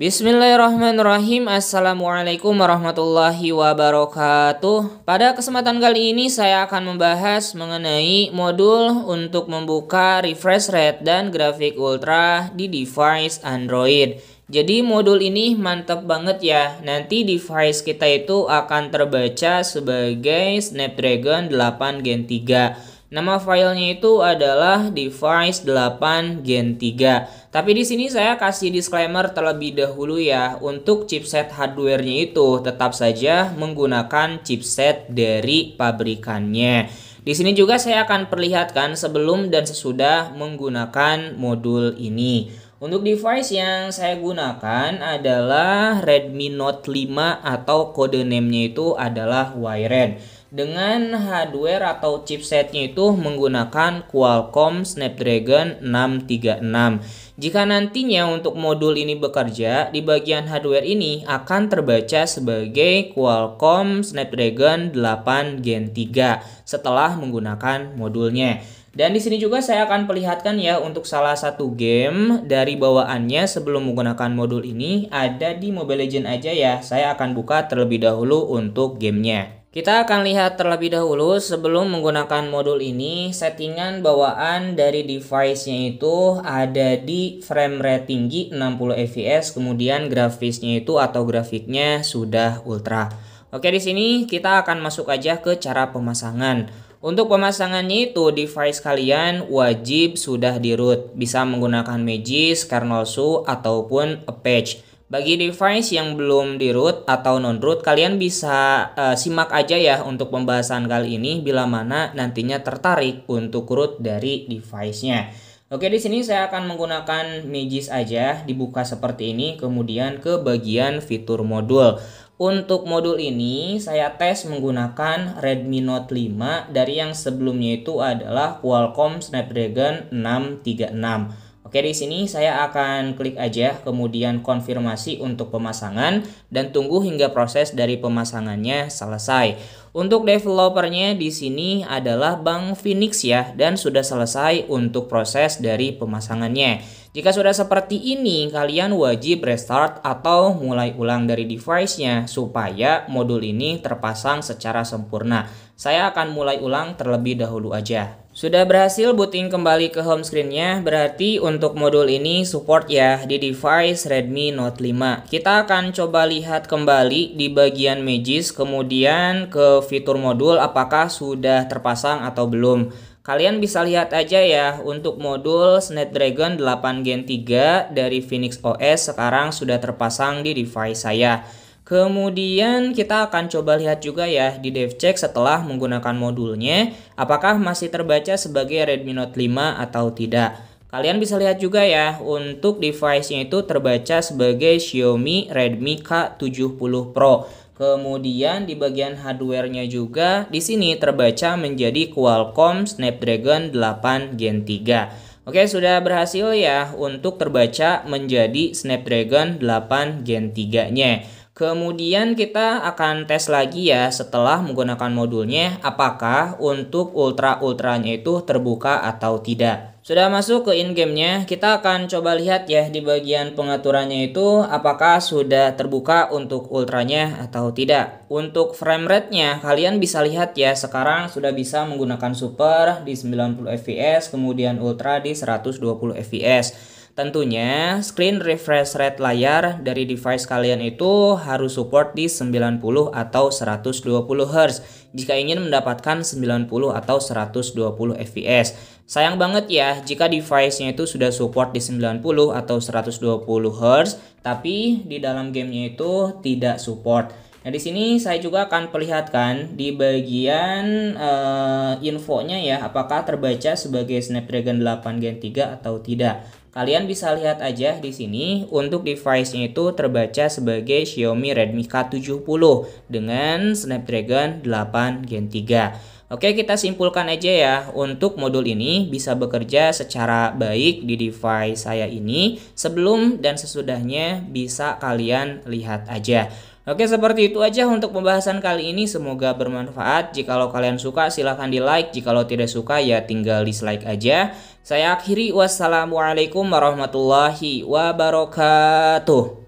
Bismillahirrahmanirrahim. Assalamualaikum warahmatullahi wabarakatuh. Pada kesempatan kali ini saya akan membahas mengenai modul untuk membuka refresh rate dan grafik ultra di device Android. Jadi modul ini mantap banget ya. Nanti device kita itu akan terbaca sebagai Snapdragon 8 Gen 3. Nama filenya itu adalah device 8 Gen 3. Tapi di sini saya kasih disclaimer terlebih dahulu ya. Untuk chipset hardware-nya itu tetap saja menggunakan chipset dari pabrikannya. Di sini juga saya akan perlihatkan sebelum dan sesudah menggunakan modul ini. Untuk device yang saya gunakan adalah Redmi Note 5 atau kode name-nya itu adalah Wired. Dengan hardware atau chipsetnya itu menggunakan Qualcomm Snapdragon 636. Jika nantinya untuk modul ini bekerja, di bagian hardware ini akan terbaca sebagai Qualcomm Snapdragon 8 Gen 3 setelah menggunakan modulnya. Dan di sini juga saya akan perlihatkan ya untuk salah satu game dari bawaannya sebelum menggunakan modul ini ada di Mobile Legends aja ya. Saya akan buka terlebih dahulu untuk gamenya. Kita akan lihat terlebih dahulu sebelum menggunakan modul ini, settingan bawaan dari device-nya itu ada di frame rate tinggi 60 fps, kemudian grafisnya itu atau grafiknya sudah ultra. Oke, di sini kita akan masuk aja ke cara pemasangan. Untuk pemasangannya itu device kalian wajib sudah di root, bisa menggunakan Magisk, Kernel SU ataupun Apache. Bagi device yang belum di root atau non root, kalian bisa simak aja ya untuk pembahasan kali ini bila mana nantinya tertarik untuk root dari device-nya. Oke, di sini saya akan menggunakan Magisk aja, dibuka seperti ini, kemudian ke bagian fitur modul. Untuk modul ini saya tes menggunakan Redmi Note 5 dari yang sebelumnya itu adalah Qualcomm Snapdragon 636. Oke, di sini saya akan klik aja kemudian konfirmasi untuk pemasangan dan tunggu hingga proses dari pemasangannya selesai. Untuk developernya di sini adalah Bang Phoenix ya, dan sudah selesai untuk proses dari pemasangannya. Jika sudah seperti ini, kalian wajib restart atau mulai ulang dari device-nya supaya modul ini terpasang secara sempurna. Saya akan mulai ulang terlebih dahulu aja. Sudah berhasil booting kembali ke home screen-nya, berarti untuk modul ini support ya di device Redmi Note 5. Kita akan coba lihat kembali di bagian Magisk, kemudian ke fitur modul apakah sudah terpasang atau belum. Kalian bisa lihat aja ya, untuk modul Snapdragon 8 Gen 3 dari Phoenix OS sekarang sudah terpasang di device saya. Kemudian kita akan coba lihat juga ya di DevCheck setelah menggunakan modulnya apakah masih terbaca sebagai Redmi Note 5 atau tidak. Kalian bisa lihat juga ya untuk device-nya itu terbaca sebagai Xiaomi Redmi K70 Pro. Kemudian di bagian hardware-nya juga di sini terbaca menjadi Qualcomm Snapdragon 8 Gen 3. Oke, sudah berhasil ya untuk terbaca menjadi Snapdragon 8 Gen 3-nya. Kemudian kita akan tes lagi ya setelah menggunakan modulnya apakah untuk ultranya itu terbuka atau tidak. Sudah masuk ke in-game-nya, kita akan coba lihat ya di bagian pengaturannya itu apakah sudah terbuka untuk ultranya atau tidak. Untuk frame rate-nya kalian bisa lihat ya sekarang sudah bisa menggunakan super di 90 fps, kemudian ultra di 120 fps. Tentunya screen refresh rate layar dari device kalian itu harus support di 90 atau 120 Hz jika ingin mendapatkan 90 atau 120 fps. Sayang banget ya jika device-nya itu sudah support di 90 atau 120 Hz tapi di dalam gamenya itu tidak support. Nah, di sini saya juga akan perlihatkan di bagian infonya ya apakah terbaca sebagai Snapdragon 8 Gen 3 atau tidak. Kalian bisa lihat aja di sini untuk device-nya itu terbaca sebagai Xiaomi Redmi K70 dengan Snapdragon 8 Gen 3. Oke, kita simpulkan aja ya, untuk modul ini bisa bekerja secara baik di device saya ini. Sebelum dan sesudahnya bisa kalian lihat aja. Oke, seperti itu aja untuk pembahasan kali ini. Semoga bermanfaat. Jikalau kalian suka silahkan di like. Jikalau tidak suka ya tinggal dislike aja. Saya akhiri. Wassalamualaikum warahmatullahi wabarakatuh.